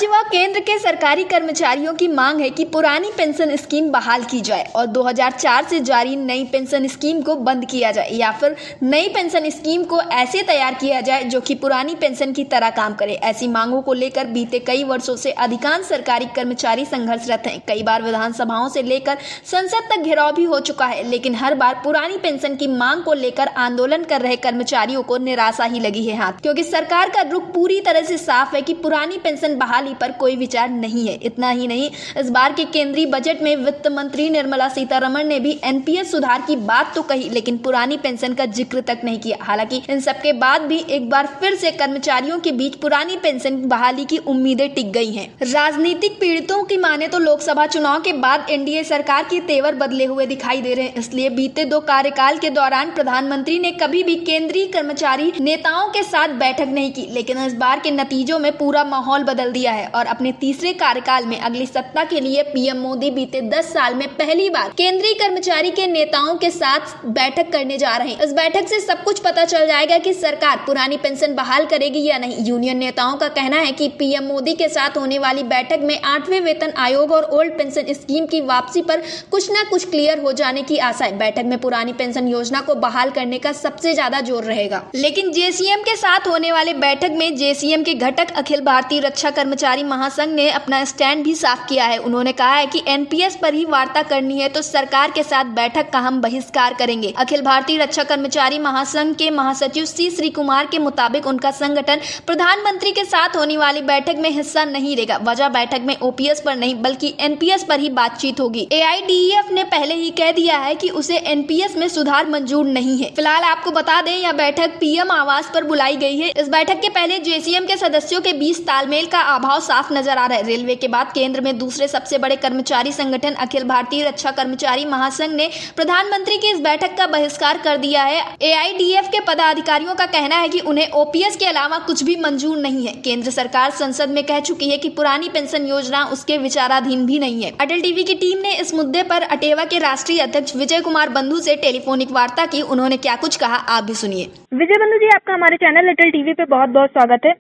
राज्य व केंद्र के सरकारी कर्मचारियों की मांग है कि पुरानी पेंशन स्कीम बहाल की जाए और 2004 से जारी नई पेंशन स्कीम को बंद किया जाए या फिर नई पेंशन स्कीम को ऐसे तैयार किया जाए जो कि पुरानी पेंशन की तरह काम करे। ऐसी मांगों को लेकर बीते कई वर्षों से अधिकांश सरकारी कर्मचारी संघर्षरत हैं। कई बार विधानसभाओं से लेकर संसद तक घेराव भी हो चुका है, लेकिन हर बार पुरानी पेंशन की मांग को लेकर आंदोलन कर रहे कर्मचारियों को निराशा ही लगी है हाथ, क्योंकि सरकार का रुख पूरी तरह से साफ है कि पुरानी पेंशन बहाली पर कोई विचार नहीं है। इतना ही नहीं, इस बार के केंद्रीय बजट में वित्त मंत्री निर्मला सीतारमण ने भी एनपीएस सुधार की बात तो कही, लेकिन पुरानी पेंशन का जिक्र तक नहीं किया। हालांकि इन सब के बाद भी एक बार फिर से कर्मचारियों के बीच पुरानी पेंशन बहाली की उम्मीदें टिक गई हैं। राजनीतिक पीड़ितों की माने तो लोकसभा चुनाव के बाद एनडीए सरकार के तेवर बदले हुए दिखाई दे रहे हैं। इसलिए बीते 2 कार्यकाल के दौरान प्रधानमंत्री ने कभी भी केंद्रीय कर्मचारी नेताओं के साथ बैठक नहीं की, लेकिन इस बार के नतीजों में पूरा माहौल बदल दिया है और अपने तीसरे कार्यकाल में अगली सत्ता के लिए पीएम मोदी बीते 10 साल में पहली बार केंद्रीय कर्मचारी के नेताओं के साथ बैठक करने जा रहे हैं। इस बैठक से सब कुछ पता चल जाएगा कि सरकार पुरानी पेंशन बहाल करेगी या नहीं। यूनियन नेताओं का कहना है कि पीएम मोदी के साथ होने वाली बैठक में 8वें वेतन आयोग और ओल्ड पेंशन स्कीम की वापसी पर कुछ न कुछ क्लियर हो जाने की आशा है। बैठक में पुरानी पेंशन योजना को बहाल करने का सबसे ज्यादा जोर रहेगा। लेकिन जेसीएम के साथ होने वाले बैठक में जेसीएम के घटक अखिल भारतीय रक्षा कर्मचारी महासंघ ने अपना स्टैंड भी साफ किया है। उन्होंने कहा है कि एनपीएस पर ही वार्ता करनी है तो सरकार के साथ बैठक का हम बहिष्कार करेंगे। अखिल भारतीय रक्षा कर्मचारी महासंघ के महासचिव सी श्री कुमार के मुताबिक उनका संगठन प्रधानमंत्री के साथ होने वाली बैठक में हिस्सा नहीं लेगा। वजह बैठक में ओपीएस पर नहीं बल्कि एनपीएस पर ही बातचीत होगी। एआईडीईएफ ने पहले ही कह दिया है कि उसे एनपीएस में सुधार मंजूर नहीं है। फिलहाल आपको बता दें, यह बैठक पीएम आवास पर बुलाई गई है। इस बैठक के पहले जेसीएम के सदस्यों के बीच तालमेल का अभाव साफ नजर आ रहा है। रेलवे के बाद केंद्र में दूसरे सबसे बड़े कर्मचारी संगठन अखिल भारतीय रक्षा कर्मचारी महासंघ ने प्रधानमंत्री की इस बैठक का बहिष्कार कर दिया है। एआईडीएफ के पदाधिकारियों का कहना है कि उन्हें ओपीएस के अलावा कुछ भी मंजूर नहीं है। केंद्र सरकार संसद में कह चुकी है कि पुरानी पेंशन योजना उसके विचाराधीन भी नहीं है। अटल टीवी की टीम ने इस मुद्दे पर अटेवा के राष्ट्रीय अध्यक्ष विजय कुमार बंधु से टेलीफोनिक वार्ता की। उन्होंने क्या कुछ कहा, आप भी सुनिए। विजय बंधु जी, आपका हमारे चैनल अटल टीवी पे बहुत बहुत स्वागत है।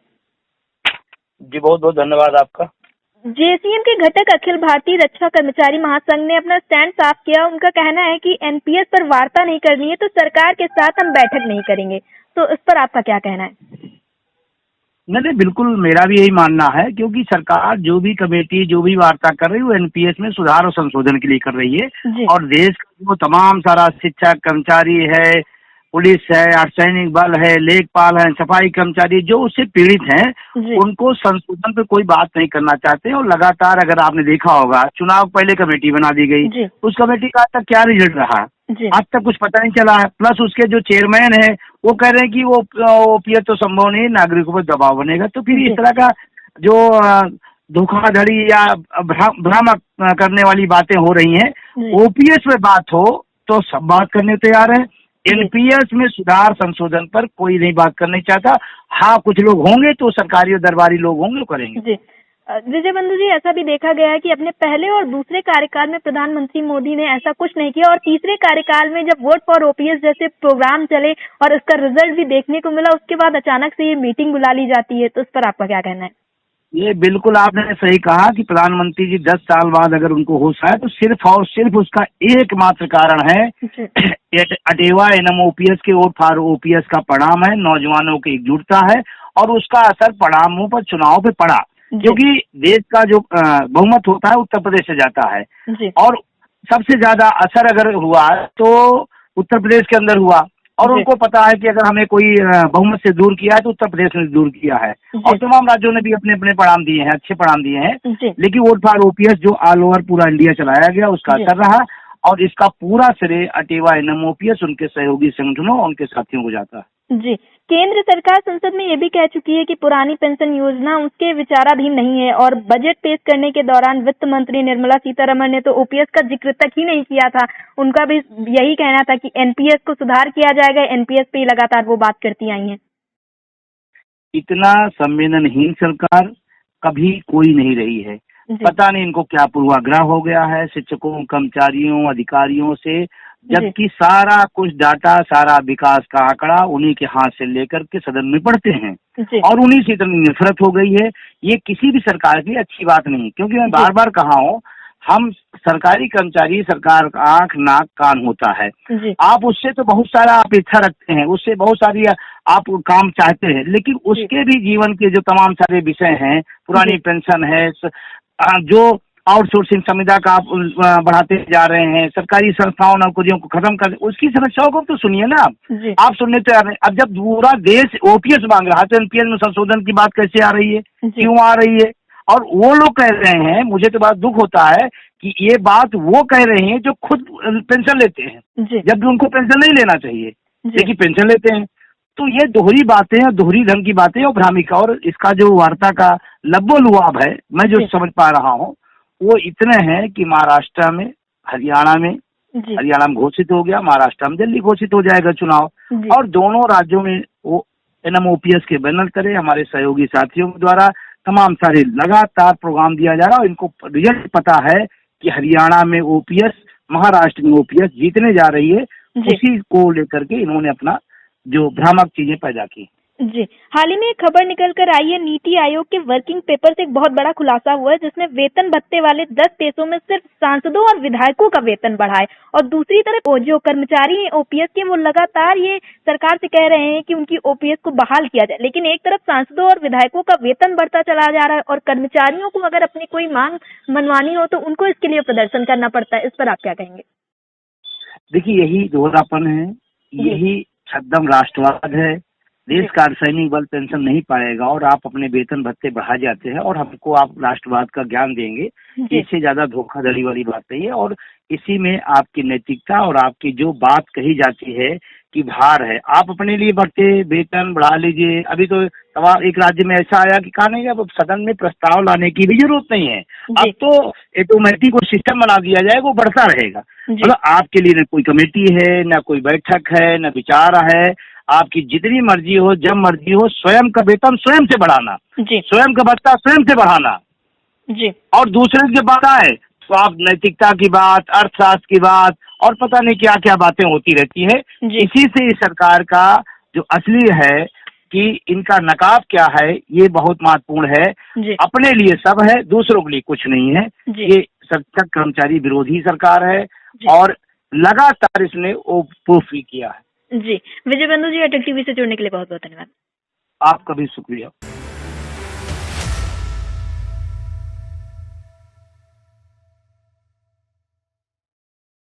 जी बहुत बहुत धन्यवाद आपका। जेसीएम के घटक अखिल भारतीय रक्षा कर्मचारी महासंघ ने अपना स्टैंड साफ किया। उनका कहना है कि एनपीएस पर वार्ता नहीं करनी है तो सरकार के साथ हम बैठक नहीं करेंगे। तो इस पर आपका क्या कहना है? नहीं, बिल्कुल मेरा भी यही मानना है, क्योंकि सरकार जो भी कमेटी जो भी वार्ता कर रही है वो एनपीएस में सुधार और संशोधन के लिए कर रही है। और देश का जो तमाम सारा शिक्षक कर्मचारी है, पुलिस है, अर्धसैनिक बल है, लेखपाल है, सफाई कर्मचारी जो उससे पीड़ित हैं, उनको संशोधन पे कोई बात नहीं करना चाहते। और लगातार अगर आपने देखा होगा, चुनाव पहले कमेटी बना दी गई, उस कमेटी का आज तक क्या रिजल्ट रहा, आज तक कुछ पता नहीं चला है। प्लस उसके जो चेयरमैन है वो कह रहे हैं कि वो ओपीएस तो संभव नहीं, नागरिकों पर दबाव बनेगा। तो फिर इस तरह का जो धोखाधड़ी या भ्रामक करने वाली बातें हो रही हैं, ओपीएस में बात हो तो सब बात करने तैयार है। एनपीएस में सुधार संशोधन पर कोई नहीं बात करना चाहता। हाँ, कुछ लोग होंगे तो सरकारी और दरबारी लोग होंगे, वो करेंगे। विजय बंधु जी, ऐसा भी देखा गया है कि अपने पहले और दूसरे कार्यकाल में प्रधानमंत्री मोदी ने ऐसा कुछ नहीं किया और तीसरे कार्यकाल में जब वोट फॉर ओपीएस जैसे प्रोग्राम चले और इसका रिजल्ट भी देखने को मिला, उसके बाद अचानक से ये मीटिंग बुला ली जाती है। तो इस पर आपका क्या कहना है? ये बिल्कुल आपने सही कहा कि प्रधानमंत्री जी 10 साल बाद अगर उनको होश आए तो सिर्फ और सिर्फ उसका एकमात्र कारण है अटेवा एनएमओपीएस के वोट फॉर ओपीएस का परिणाम है, नौजवानों की एकजुटता है और उसका असर परिणामों पर, चुनाव पे पड़ा। क्योंकि देश का जो बहुमत होता है उत्तर प्रदेश से जाता है और सबसे ज्यादा असर अगर हुआ तो उत्तर प्रदेश के अंदर हुआ। और उनको पता है कि अगर हमें कोई बहुमत से दूर किया है तो उत्तर प्रदेश ने दूर किया है। और तमाम राज्यों ने भी अपने अपने परिणाम दिए हैं, अच्छे परिणाम दिए हैं। लेकिन वोट फॉर ओपीएस जो ऑल ओवर पूरा इंडिया चलाया गया, उसका असर रहा और इसका पूरा श्रेय अटेवा एनएमओपीएस, उनके सहयोगी संगठनों, उनके साथियों को जाता है। जी, केंद्र सरकार संसद में ये भी कह चुकी है कि पुरानी पेंशन योजना उसके विचाराधीन नहीं है और बजट पेश करने के दौरान वित्त मंत्री निर्मला सीतारमण ने तो ओपीएस का जिक्र तक ही नहीं किया था। उनका भी यही कहना था कि एनपीएस को सुधार किया जाएगा। एनपीएस पे लगातार वो बात करती आई हैं। इतना संवेदनहीन सरकार कभी कोई नहीं रही है। पता नहीं इनको क्या पूर्वाग्रह हो गया है शिक्षकों, कर्मचारियों, अधिकारियों से जबकि सारा कुछ डाटा, सारा विकास का आंकड़ा उन्हीं के हाथ से लेकर के सदन में पढ़ते हैं और उन्हीं से इतनी नफरत हो गई है। ये किसी भी सरकार की अच्छी बात नहीं, क्योंकि मैं बार बार कहा हूँ, हम सरकारी कर्मचारी, सरकार का आंख नाक कान होता है। आप उससे तो बहुत सारा अपेक्षा रखते हैं, उससे बहुत सारी आप काम चाहते हैं, लेकिन उसके भी जीवन के जो तमाम सारे विषय हैं, पुरानी पेंशन है, जो आउटसोर्सिंग संविदा का आप बढ़ाते जा रहे हैं, सरकारी संस्थाओं नौकरियों को खत्म कर, उसकी समस्याओं को तो सुनिए ना आप सुनने तो आ रहे हैं। अब जब पूरा देश ओपीएस मांग रहा है तो एनपीएस में संशोधन की बात कैसे आ रही है, क्यों आ रही है? और वो लोग कह रहे हैं, मुझे तो बड़ा दुख होता है कि ये बात वो कह रहे हैं जो खुद पेंशन लेते हैं, जबकि उनको पेंशन नहीं लेना चाहिए, लेकिन पेंशन लेते हैं। तो ये दोहरी बातें और दोहरी ढंग की बातें और भ्रामिका, और इसका जो वार्ता का लब्बो लुआब है, मैं जो समझ पा रहा हूँ वो इतने हैं कि महाराष्ट्र में, हरियाणा में घोषित हो गया, महाराष्ट्र में जल्दी घोषित हो जाएगा चुनाव, और दोनों राज्यों में वो एनएमओपीएस के बैनर करे, हमारे सहयोगी साथियों द्वारा तमाम सारे लगातार प्रोग्राम दिया जा रहा है। और इनको रिजल्ट पता है कि हरियाणा में ओपीएस, महाराष्ट्र में ओपीएस जीतने जा रही है, उसी को लेकर के इन्होंने अपना जो भ्रामक चीजें पैदा की। जी, हाल ही में एक खबर निकल कर आई है, नीति आयोग के वर्किंग पेपर से एक बहुत बड़ा खुलासा हुआ है, जिसमें वेतन भत्ते वाले 10 देशों में सिर्फ सांसदों और विधायकों का वेतन बढ़ा है, और दूसरी तरफ जो कर्मचारी हैं ओपीएस के, वो लगातार ये सरकार से कह रहे हैं कि उनकी ओपीएस को बहाल किया जाए, लेकिन एक तरफ सांसदों और विधायकों का वेतन बढ़ता चला जा रहा है, और कर्मचारियों को अगर अपनी कोई मांग मनवानी हो तो उनको इसके लिए प्रदर्शन करना पड़ता है। इस पर आप क्या कहेंगे? देखिए, यही दोहरापन है, यही छद्म राष्ट्रवाद है। देश का अर्धसैनिक बल पेंशन नहीं पाएगा और आप अपने वेतन भत्ते बढ़ा जाते हैं और हमको आप राष्ट्रवाद का ज्ञान देंगे, इससे ज्यादा धोखाधड़ी वाली बात नहीं है। और इसी में आपकी नैतिकता और आपकी जो बात कही जाती है कि भार है, आप अपने लिए बढ़ते वेतन बढ़ा लीजिए। अभी तो सवाल एक राज्य में ऐसा आया कि कहा नहीं, अब सदन में प्रस्ताव लाने की भी जरूरत नहीं है, अब तो ऑटोमेटिक वो सिस्टम बना दिया जाएगा, वो बढ़ता रहेगा। मतलब आपके लिए न कोई कमेटी है, न कोई बैठक है, न विचार है, आपकी जितनी मर्जी हो, जब मर्जी हो, स्वयं का वेतन स्वयं से बढ़ाना, स्वयं का भत्ता स्वयं से बढ़ाना, और दूसरे की बात आए तो आप नैतिकता की बात, अर्थशास्त्र की बात और पता नहीं क्या क्या बातें होती रहती है। इसी से इस सरकार का जो असली है कि इनका नकाब क्या है, ये बहुत महत्वपूर्ण है। अपने लिए सब है, दूसरों के लिए कुछ नहीं है। ये सख्त कर्मचारी विरोधी सरकार है और लगातार इसने वो प्रूफ भी किया है। जी, विजय बंधु जी, अटल टीवी से जुड़ने के लिए बहुत बहुत धन्यवाद। आपका भी शुक्रिया।